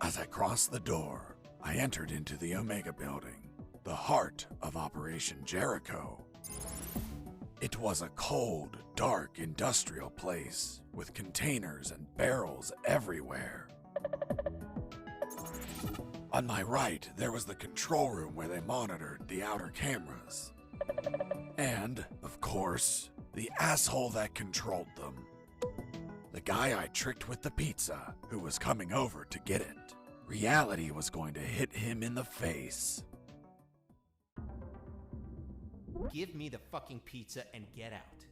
As I crossed the door, I entered into the Omega Building, the heart of Operation Jericho. It was a cold, dark industrial place with containers and barrels everywhere. On my right, there was the control room where they monitored the outer cameras. And, of course, the asshole that controlled them. The guy I tricked with the pizza, who was coming over to get it. Reality was going to hit him in the face. Give me the fucking pizza and get out.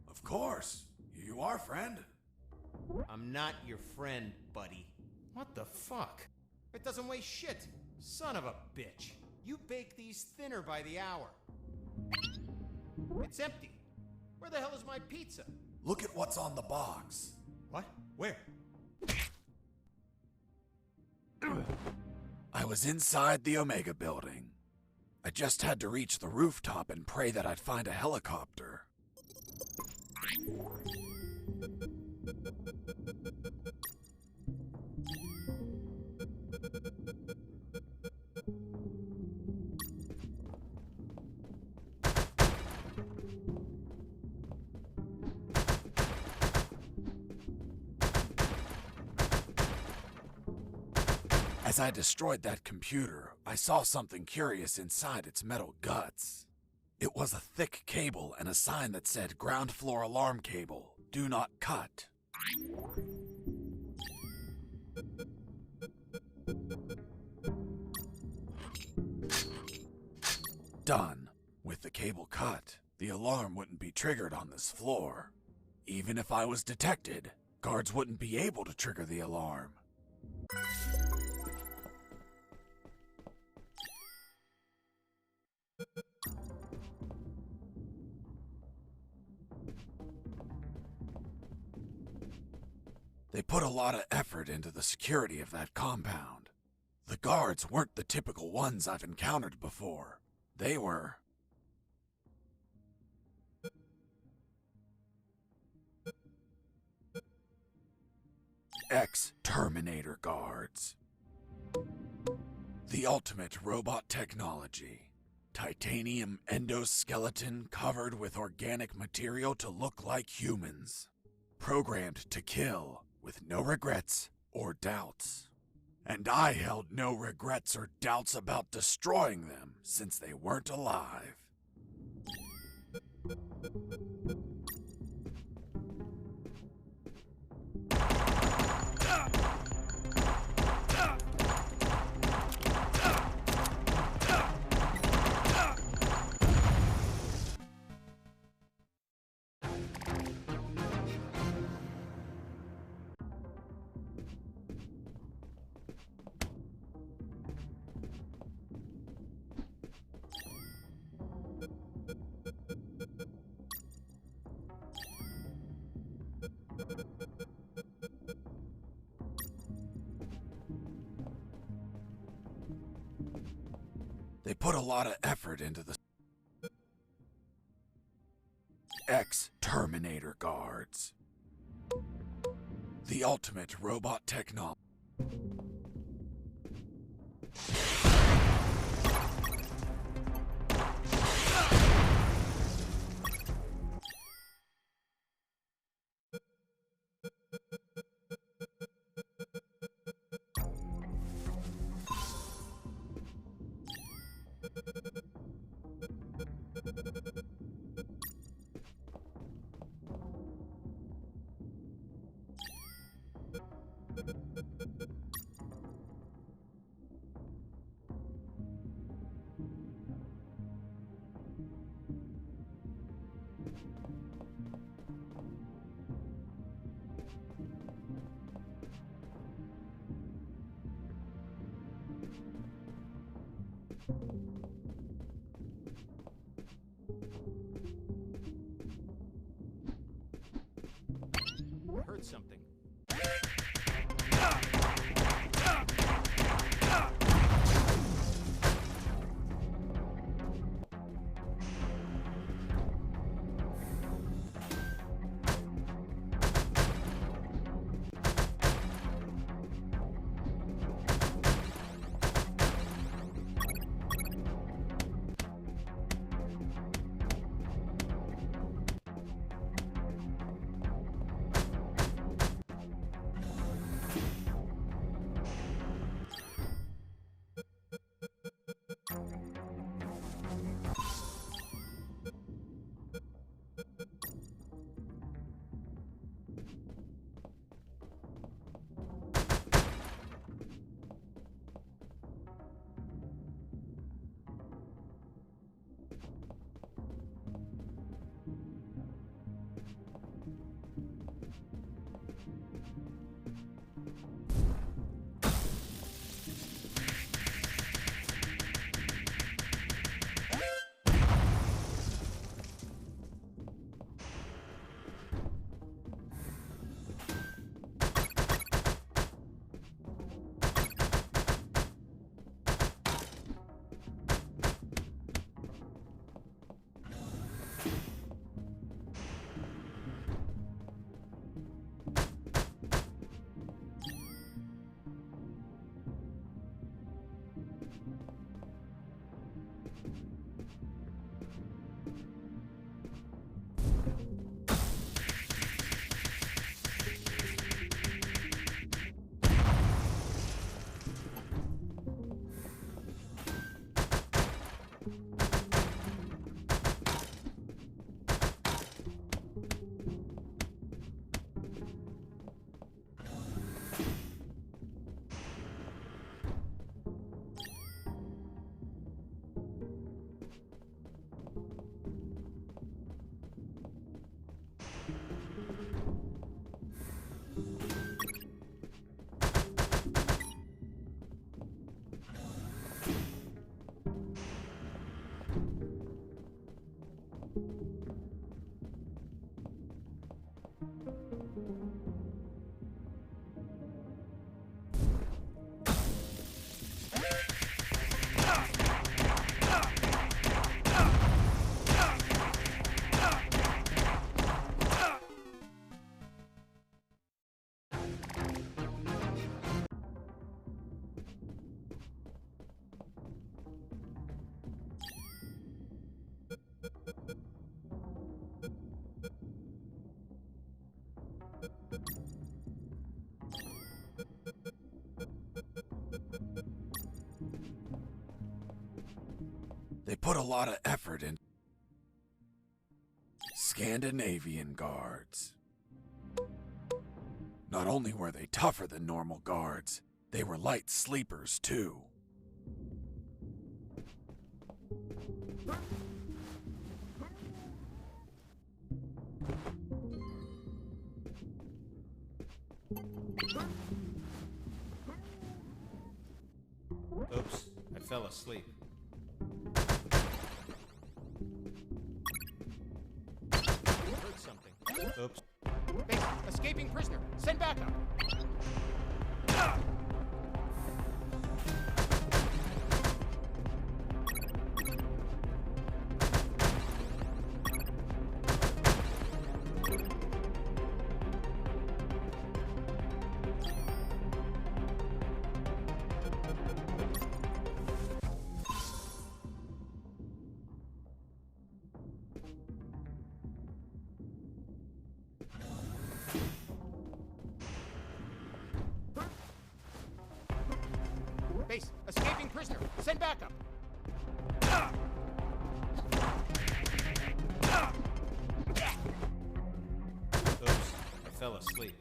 Of course. You are, friend. I'm not your friend, buddy. What the fuck? It doesn't weigh shit. Son of a bitch. You bake these thinner by the hour. It's empty. Where the hell is my pizza? Look at what's on the box. What? Where? I was inside the Omega Building. I just had to reach the rooftop and pray that I'd find a helicopter. As I destroyed that computer, I saw something curious inside its metal guts. It was a thick cable and a sign that said ground floor alarm cable, do not cut. Done. With the cable cut, the alarm wouldn't be triggered on this floor. Even if I was detected, guards wouldn't be able to trigger the alarm. They put a lot of effort into the security of that compound. The guards weren't the typical ones I've encountered before. They were... ex-Terminator guards. The ultimate robot technology. Titanium endoskeleton covered with organic material to look like humans. Programmed to kill with no regrets or doubts. And I held no regrets or doubts about destroying them since they weren't alive. They put a lot of effort into the ex-Terminator guards. The ultimate robot technology. I heard something. They put a lot of effort in Scandinavian guards. Not only were they tougher than normal guards, they were light sleepers too. Oops, I fell asleep. Heard something. Oops. Base, escaping prisoner. Send backup. Base, escaping prisoner. Send backup. Oops, I fell asleep.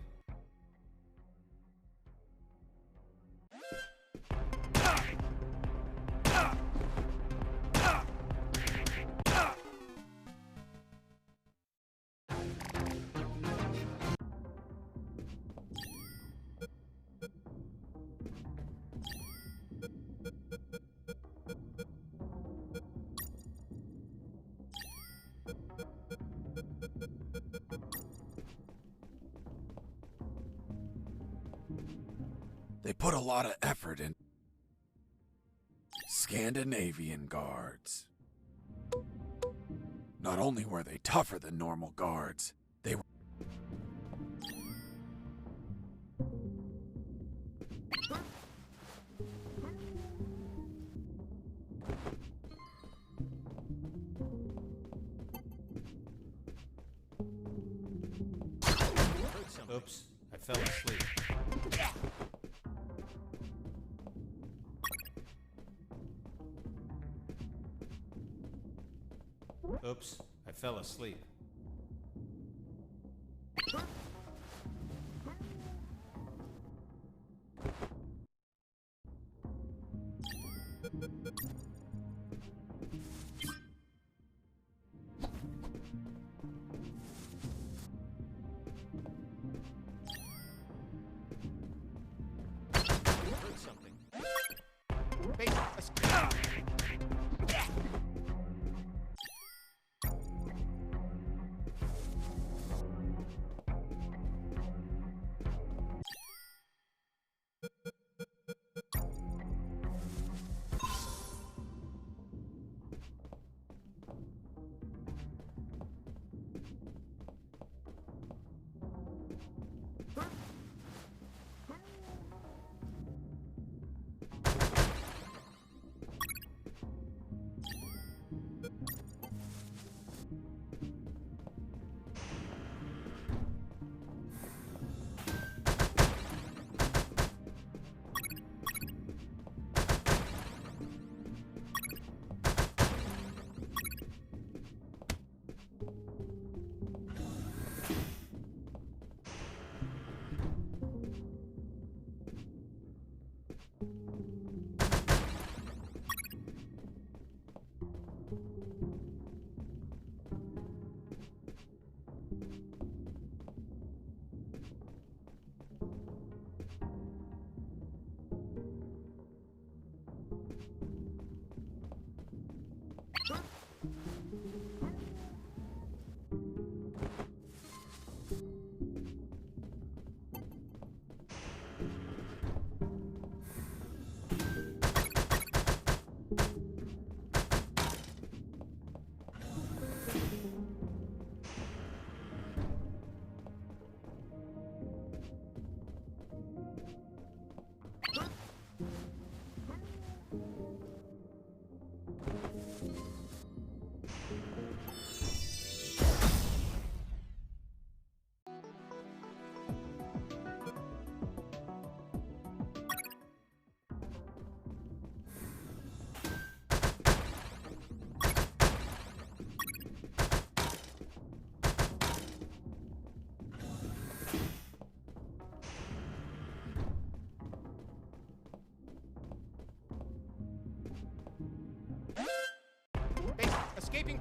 They put a lot of effort in Scandinavian guards. Not only were they tougher than normal guards, they were Heard something. Oops, I fell asleep. Oops, I fell asleep. Heard something. Base, escape.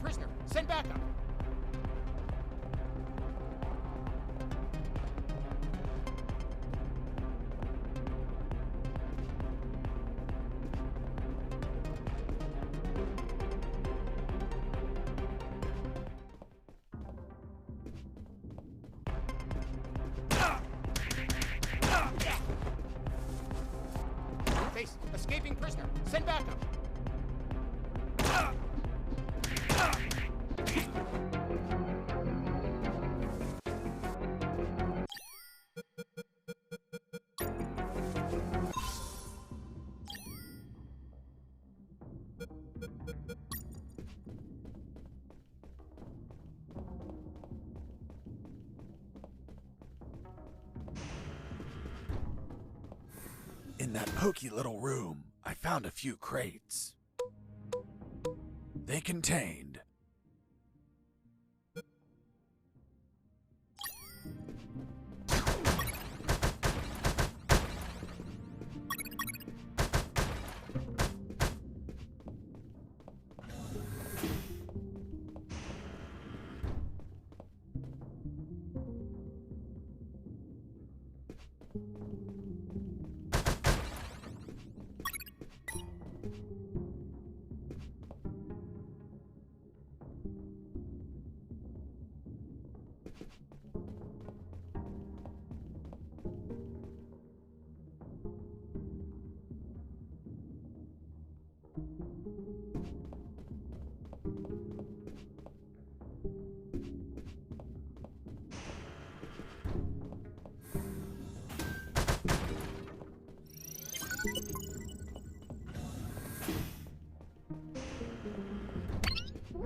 prisoner. Send backup. Base, escaping prisoner. Send backup. In that pokey little room, I found a few crates. They contained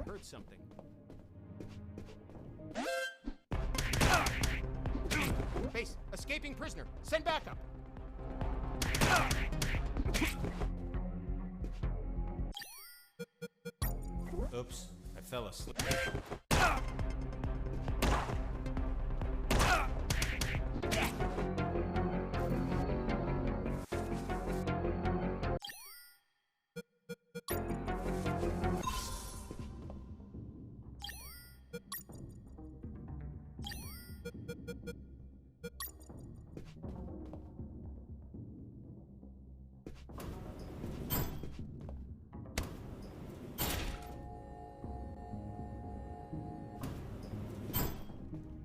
Heard something. Base, escaping prisoner. Send backup. Oops, I fell asleep.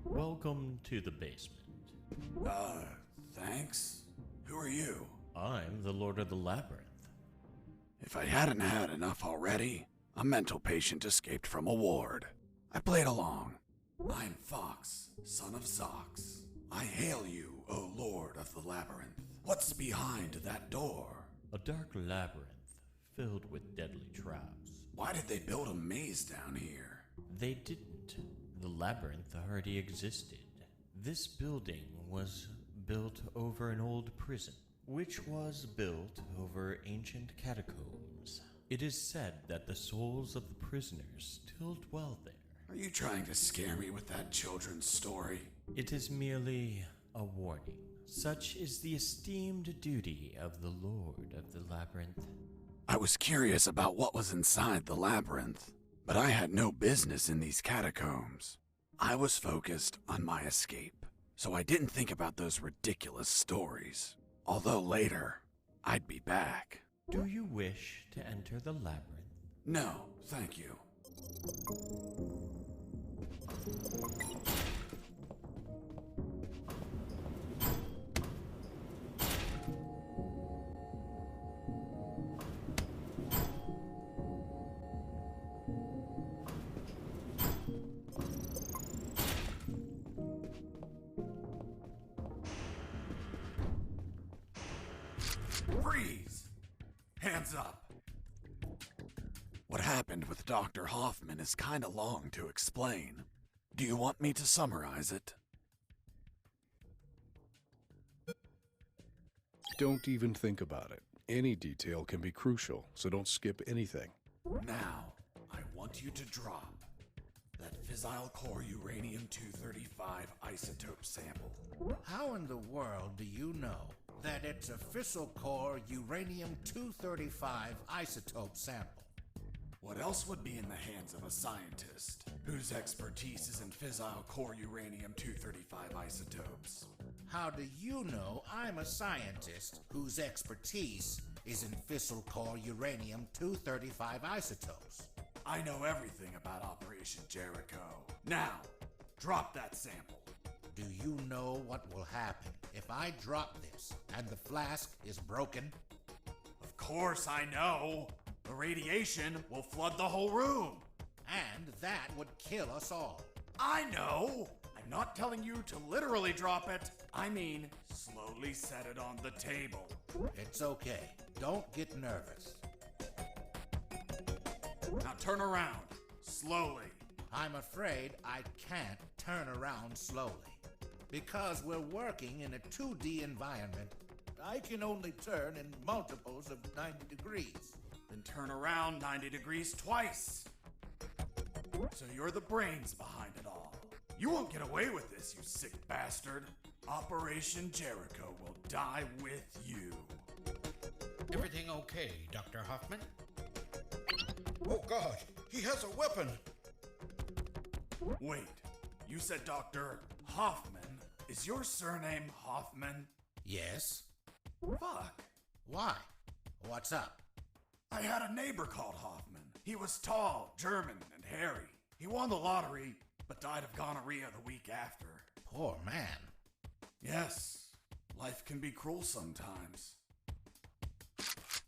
Welcome to the basement. Thanks? Who are you? I'm the Lord of the Labyrinth. If I hadn't had enough already, a mental patient escaped from a ward. I played along. I'm Fox, son of Zox. I hail you, O Lord of the Labyrinth. What's behind that door? A dark labyrinth filled with deadly traps. Why did they build a maze down here? They didn't. The labyrinth already existed. This building was built over an old prison, which was built over ancient catacombs. It is said that the souls of the prisoners still dwell there. Are you trying to scare me with that children's story? It is merely a warning. Such is the esteemed duty of the Lord of the Labyrinth. I was curious about what was inside the labyrinth, but I had no business in these catacombs. I was focused on my escape, so I didn't think about those ridiculous stories. Although later, I'd be back. Do you wish to enter the labyrinth? No, thank you. Freeze! Hands up! What happened with Dr. Hoffman is kinda long to explain. Do you want me to summarize it? Don't even think about it. Any detail can be crucial, so don't skip anything. Now, I want you to drop that fissile core uranium-235 isotope sample. How in the world do you know that it's a fissile core uranium-235 isotope sample? What else would be in the hands of a scientist whose expertise is in fissile core uranium-235 isotopes? How do you know I'm a scientist whose expertise is in fissile core uranium-235 isotopes? I know everything about Operation Jericho. Now, drop that sample. Do you know what will happen if I drop this and the flask is broken? Of course I know. The radiation will flood the whole room. And that would kill us all. I know. I'm not telling you to literally drop it. I mean, slowly set it on the table. It's okay. Don't get nervous. Now turn around. Slowly. I'm afraid I can't turn around slowly. Because we're working in a 2D environment, I can only turn in multiples of 90 degrees. Then turn around 90 degrees twice. So you're the brains behind it all. You won't get away with this, you sick bastard. Operation Jericho will die with you. Everything okay, Dr. Hoffman? Oh God, he has a weapon! Wait, you said Dr. Hoffman? Is your surname Hoffman? Yes? Fuck. Why? What's up? I had a neighbor called Hoffman. He was tall, German, and hairy. He won the lottery, but died of gonorrhea the week after. Poor man. Yes, life can be cruel sometimes.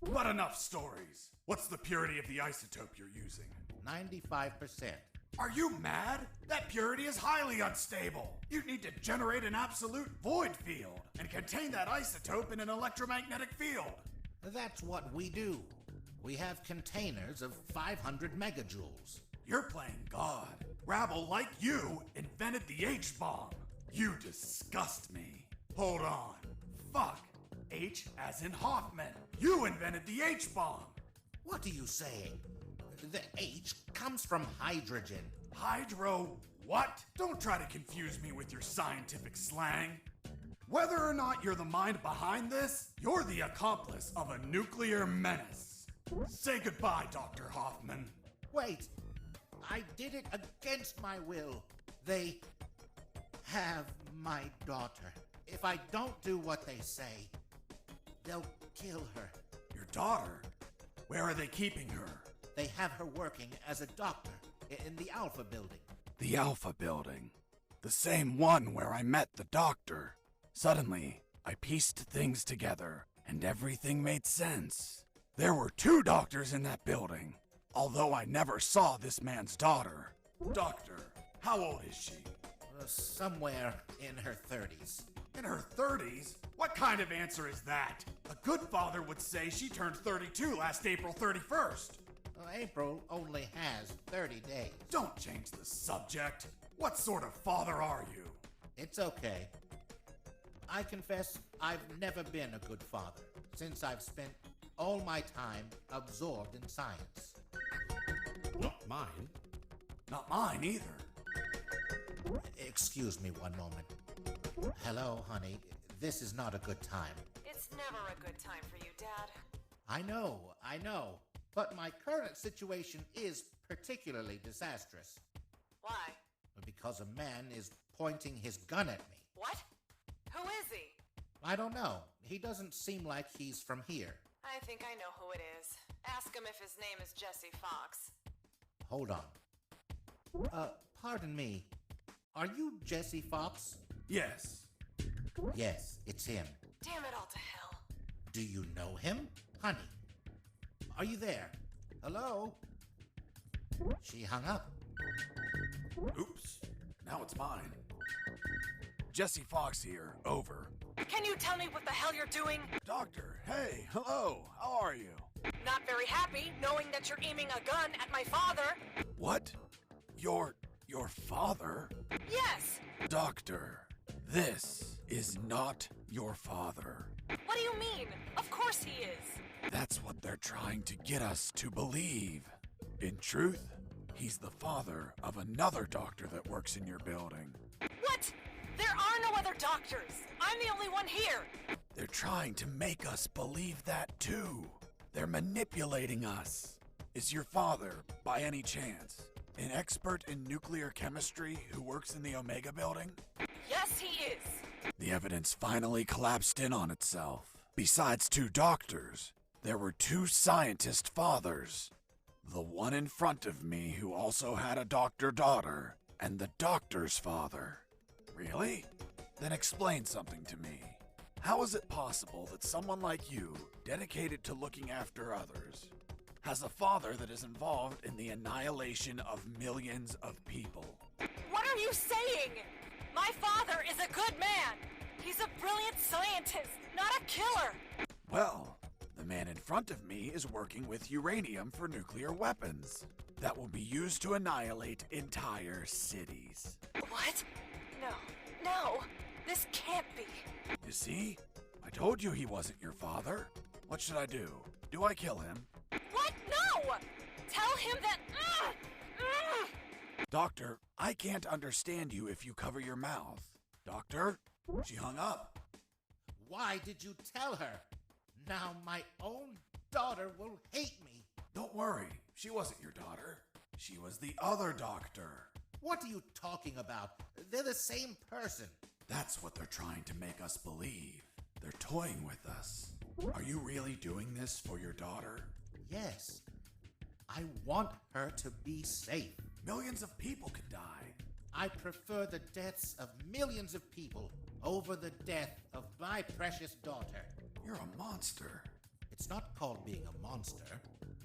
But enough stories. What's the purity of the isotope you're using? 95%. Are you mad? That purity is highly unstable. You need to generate an absolute void field and contain that isotope in an electromagnetic field. That's what we do. We have containers of 500 megajoules. You're playing God. Rabble like you invented the H-bomb. You disgust me. Hold on. Fuck. H as in Hoffman. You invented the H-bomb. What are you saying? The H comes from hydrogen. Hydro what? Don't try to confuse me with your scientific slang. Whether or not you're the mind behind this, you're the accomplice of a nuclear menace. Say goodbye, Dr. Hoffman. Wait, I did it against my will. They have my daughter. If I don't do what they say, they'll kill her. Your daughter? Where are they keeping her? They have her working as a doctor in the Alpha building. The Alpha building. The same one where I met the doctor. Suddenly, I pieced things together, and everything made sense. There were 2 doctors in that building, although I never saw this man's daughter. Doctor, how old is she? Somewhere in her 30s. In her 30s? What kind of answer is that? A good father would say she turned 32 last April 31st. April only has 30 days. Don't change the subject. What sort of father are you? It's okay. I confess I've never been a good father, since I've spent all my time absorbed in science. Not mine. Not mine either. Excuse me one moment. Hello, honey. This is not a good time. It's never a good time for you, Dad. I know. But my current situation is particularly disastrous. Why? Because a man is pointing his gun at me. What? Who is he? I don't know. He doesn't seem like he's from here. I think I know who it is. Ask him if his name is Jesse Fox. Hold on. Pardon me. Are you Jesse Fox? Yes. Yes, it's him. Damn it all to hell. Do you know him? Honey, are you there? Hello? She hung up. Oops. Now it's mine. Jesse Fox here. Over. Can you tell me what the hell you're doing? Doctor, hey, hello. How are you? Not very happy knowing that you're aiming a gun at my father. What? Your father? Yes. Doctor, this is not your father. What do you mean? Of course he is. That's what they're trying to get us to believe. In truth, he's the father of another doctor that works in your building. What? There are no other doctors. I'm the only one here. They're trying to make us believe that too. They're manipulating us. Is your father, by any chance, an expert in nuclear chemistry who works in the Omega building? Yes, he is. The evidence finally collapsed in on itself. Besides 2 doctors, there were 2 scientist fathers. The one in front of me who also had a doctor daughter, and the doctor's father. Really? Then explain something to me. How is it possible that someone like you, dedicated to looking after others, has a father that is involved in the annihilation of millions of people? What are you saying? My father is a good man. He's a brilliant scientist, not a killer. Well, the man in front of me is working with uranium for nuclear weapons that will be used to annihilate entire cities. What? No, this can't be. You see? I told you he wasn't your father. What should I do? Do I kill him? What? No! Tell him that. Doctor, I can't understand you if you cover your mouth. Doctor? She hung up. Why did you tell her? Now my own daughter will hate me. Don't worry, she wasn't your daughter. She was the other doctor. What are you talking about? They're the same person. That's what they're trying to make us believe. They're toying with us. Are you really doing this for your daughter? Yes. I want her to be safe. Millions of people could die. I prefer the deaths of millions of people over the death of my precious daughter. You're a monster. It's not called being a monster.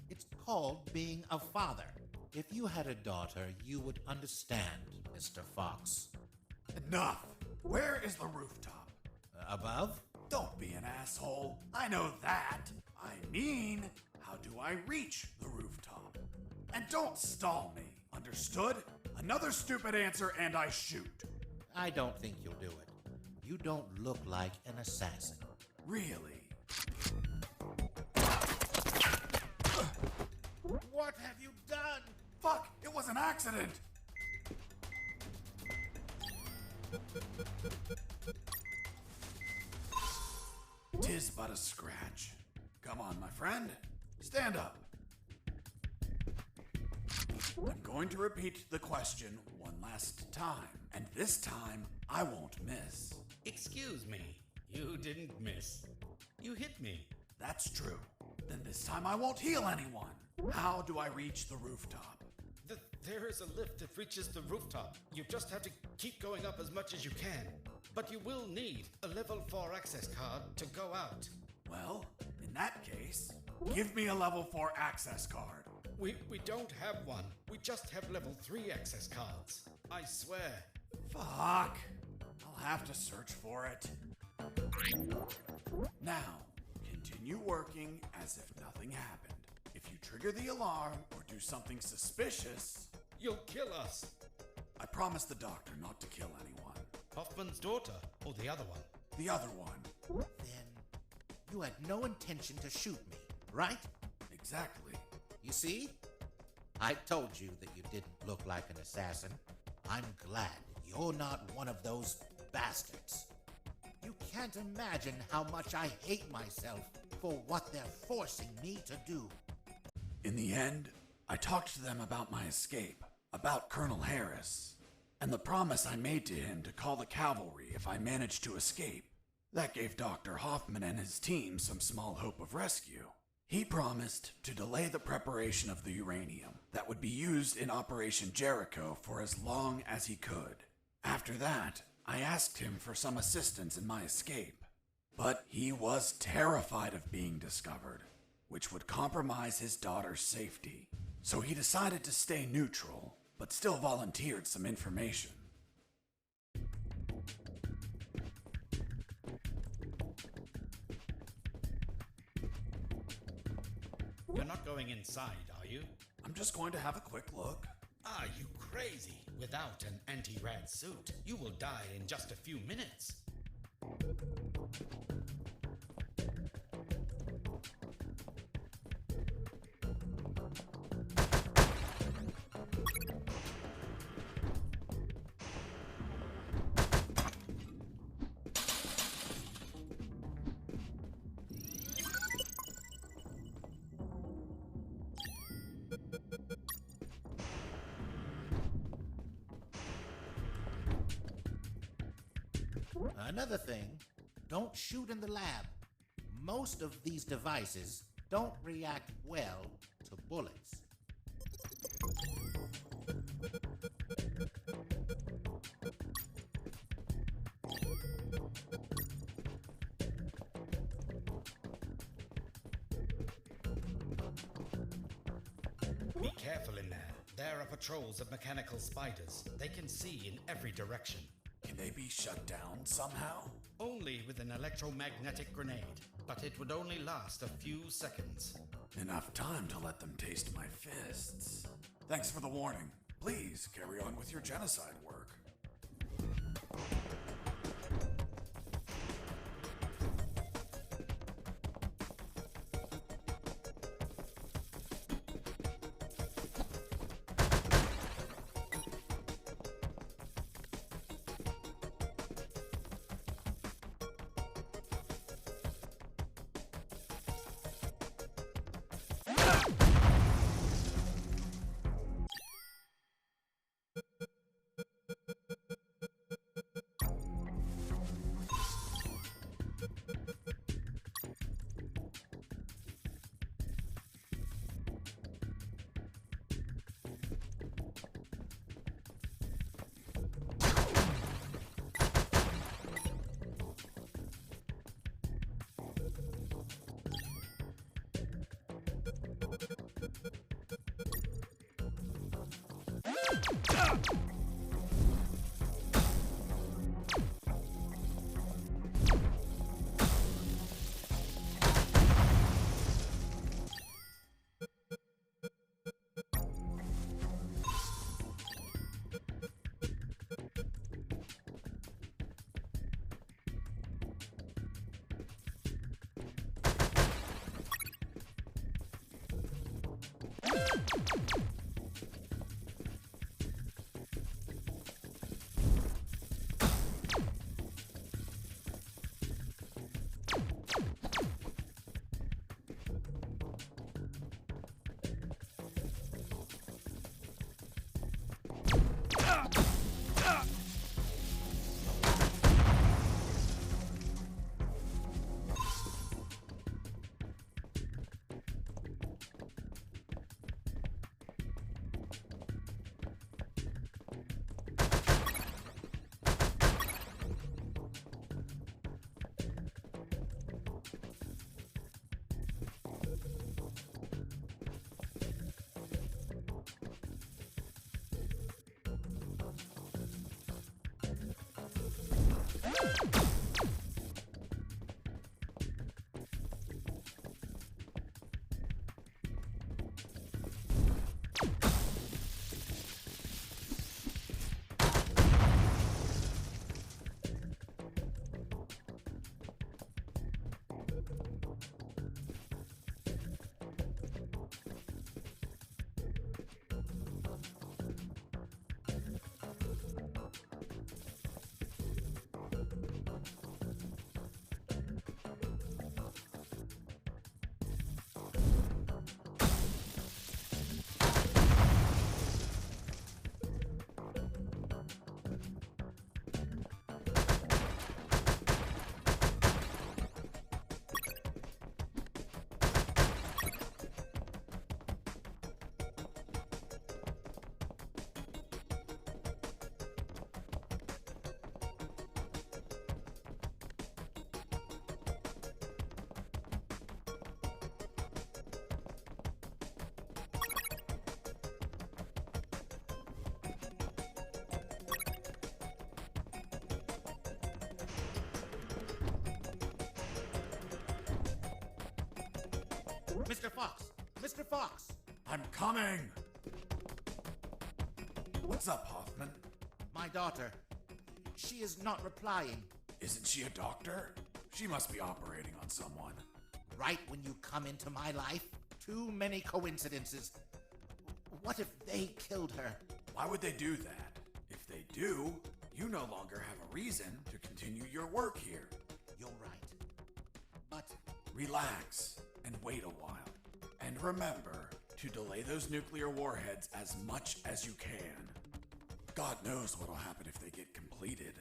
It's called being a father. If you had a daughter, you would understand, Mr. Fox. Enough! Where is the rooftop? Above? Don't be an asshole. I know that. I mean, how do I reach the rooftop? And don't stall me. Understood? Another stupid answer and I shoot. I don't think you'll do it. You don't look like an assassin. Really? What have you done? Fuck! It was an accident! Tis but a scratch. Come on, my friend. Stand up. I'm going to repeat the question one last time, and this time I won't miss. Excuse me. You didn't miss. You hit me. That's true. Then this time I won't heal anyone. How do I reach the rooftop? There is a lift that reaches the rooftop. You just have to keep going up as much as you can. But you will need a level 4 access card to go out. Well, in that case, give me a level 4 access card. We don't have one. We just have level 3 access cards. I swear. Fuck. I'll have to search for it. Now, continue working as if nothing happened. If you trigger the alarm or do something suspicious, You'll kill us. I promised the doctor not to kill anyone. Hoffman's daughter, or the other one? The other one. Then you had no intention to shoot me, right? Exactly. You see? I told you that you didn't look like an assassin. I'm glad you're not one of those bastards. You can't imagine how much I hate myself for what they're forcing me to do. In the end, I talked to them about my escape, about Colonel Harris, and the promise I made to him to call the cavalry if I managed to escape. That gave Dr. Hoffman and his team some small hope of rescue. He promised to delay the preparation of the uranium that would be used in Operation Jericho for as long as he could. After that, I asked him for some assistance in my escape, but he was terrified of being discovered, which would compromise his daughter's safety. So he decided to stay neutral, but still volunteered some information. You're not going inside, are you? I'm just going to have a quick look. Are you crazy? Without an anti-rad suit, you will die in just a few minutes. Another thing, don't shoot in the lab. Most of these devices don't react well to bullets. Be careful in there. There are patrols of mechanical spiders. They can see in every direction. Can they be shut down somehow? Only with an electromagnetic grenade, but it would only last a few seconds. Enough time to let them taste my fists. Thanks for the warning. Please carry on with your genocide work. Mr. Fox! Mr. Fox! I'm coming! What's up, Hoffman? My daughter. She is not replying. Isn't she a doctor? She must be operating on someone. Right when you come into my life? Too many coincidences. What if they killed her? Why would they do that? If they do, you no longer have a reason to continue your work here. You're right. But Relax and wait a while. And remember to delay those nuclear warheads as much as you can. God knows what'll happen if they get completed.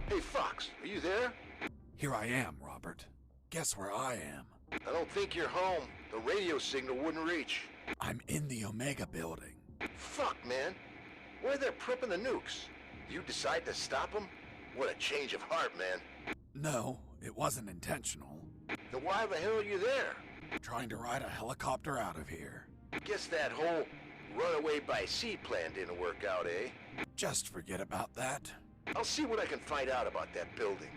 Hey, Fox, are you there? Here I am, Robert. Guess where I am? I don't think you're home. The radio signal wouldn't reach. I'm in the Omega building. Fuck, man. Where they're prepping the nukes? You decide to stop them? What a change of heart, man. No, it wasn't intentional. Then why the hell are you there? Trying to ride a helicopter out of here. Guess that whole runaway by sea plan didn't work out, eh? Just forget about that. I'll see what I can find out about that building.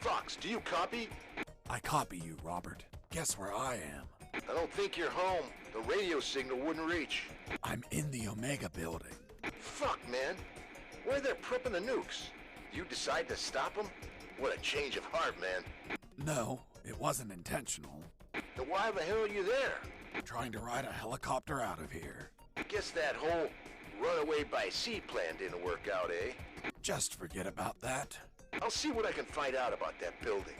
Fox, do you copy? I copy you, Robert. Guess where I am? I don't think you're home. The radio signal wouldn't reach. I'm in the Omega building. Fuck, man. Where they're prepping the nukes? You decide to stop them? What a change of heart, man. No, it wasn't intentional. Then why the hell are you there? Trying to ride a helicopter out of here. Guess that whole runaway by sea plan didn't work out, eh? Just forget about that. I'll see what I can find out about that building.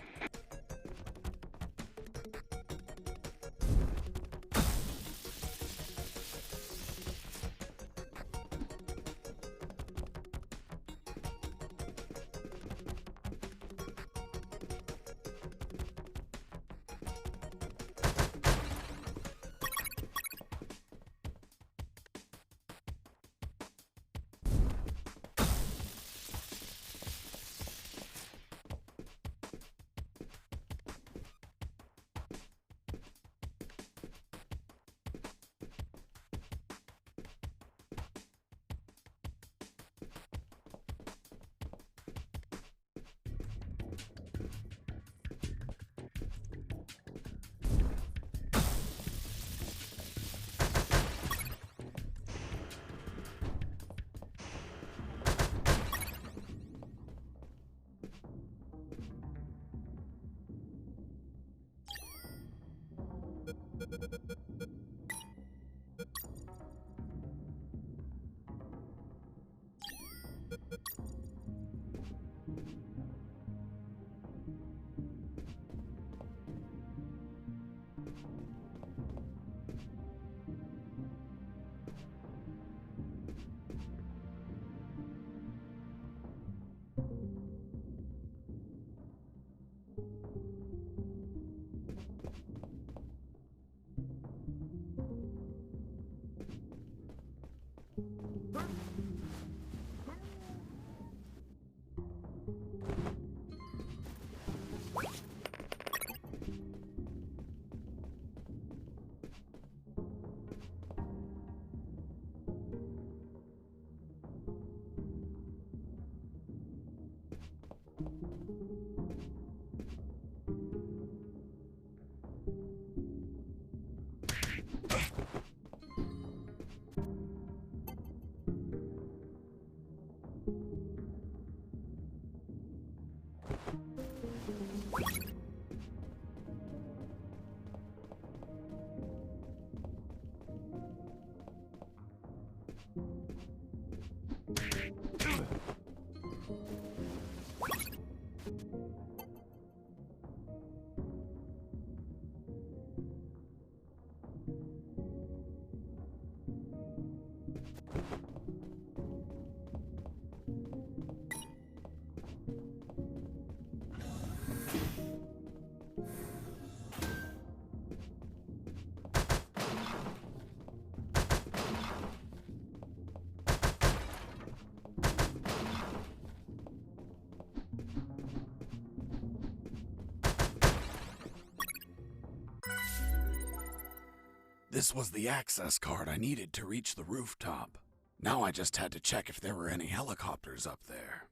This was the access card I needed to reach the rooftop. Now I just had to check if there were any helicopters up there.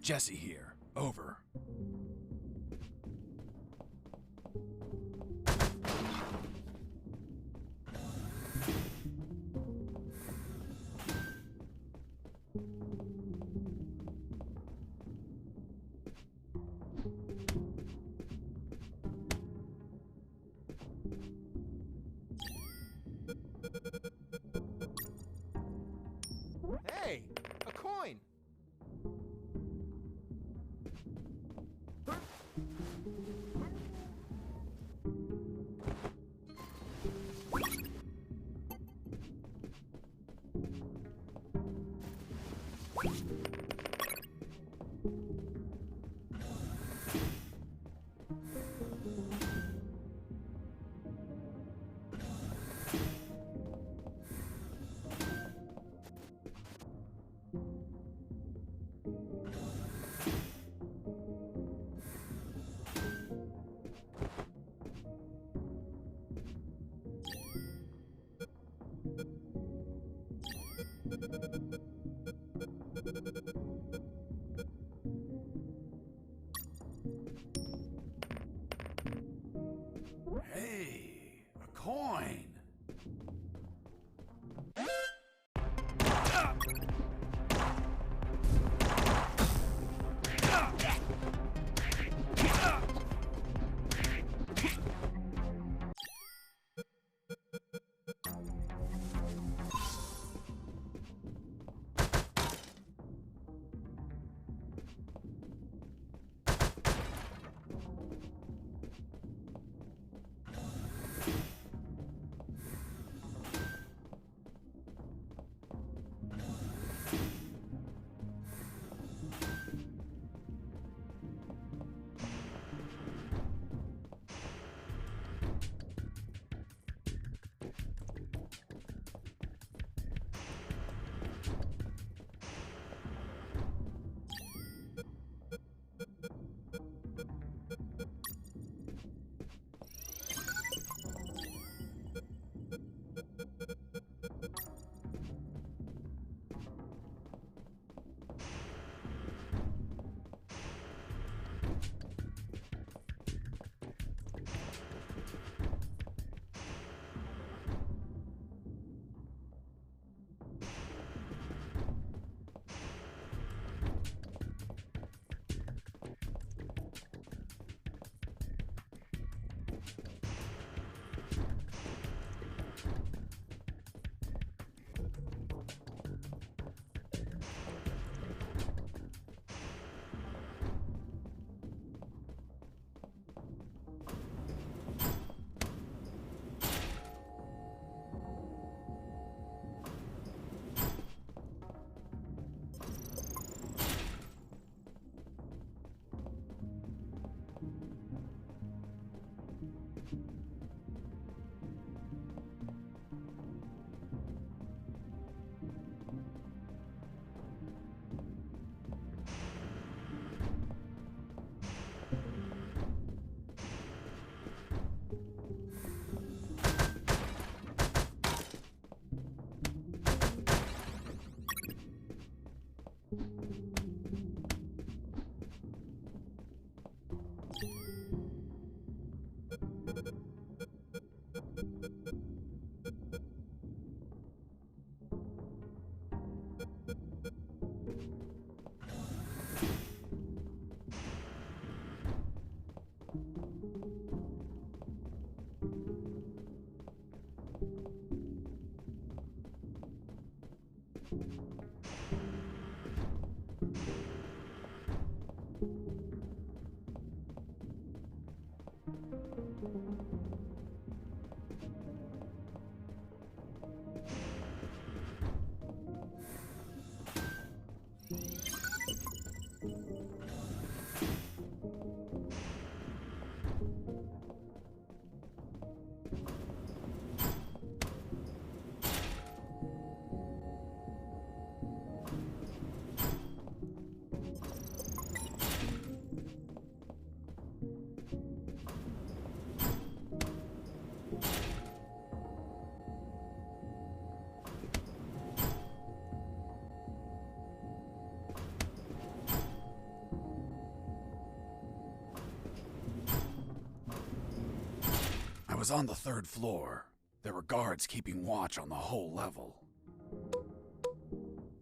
Jesse here. Over. Hey, a coin. Hey, a coin. was on the 3rd floor. There were guards keeping watch on the whole level.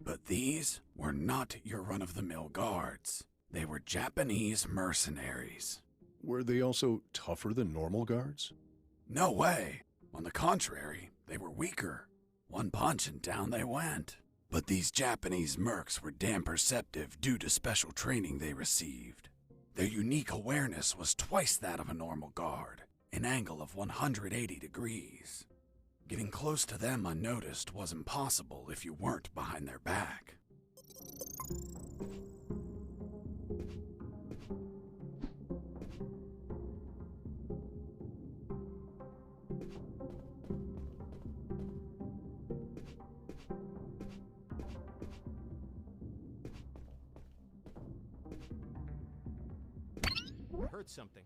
But these were not your run-of-the-mill guards. They were Japanese mercenaries. Were they also tougher than normal guards? No way. On the contrary, they were weaker. One punch and down they went. But these Japanese mercs were damn perceptive due to special training they received. Their unique awareness was twice that of a normal guard, an angle of 180 degrees. Getting close to them unnoticed was impossible if you weren't behind their back. I heard something.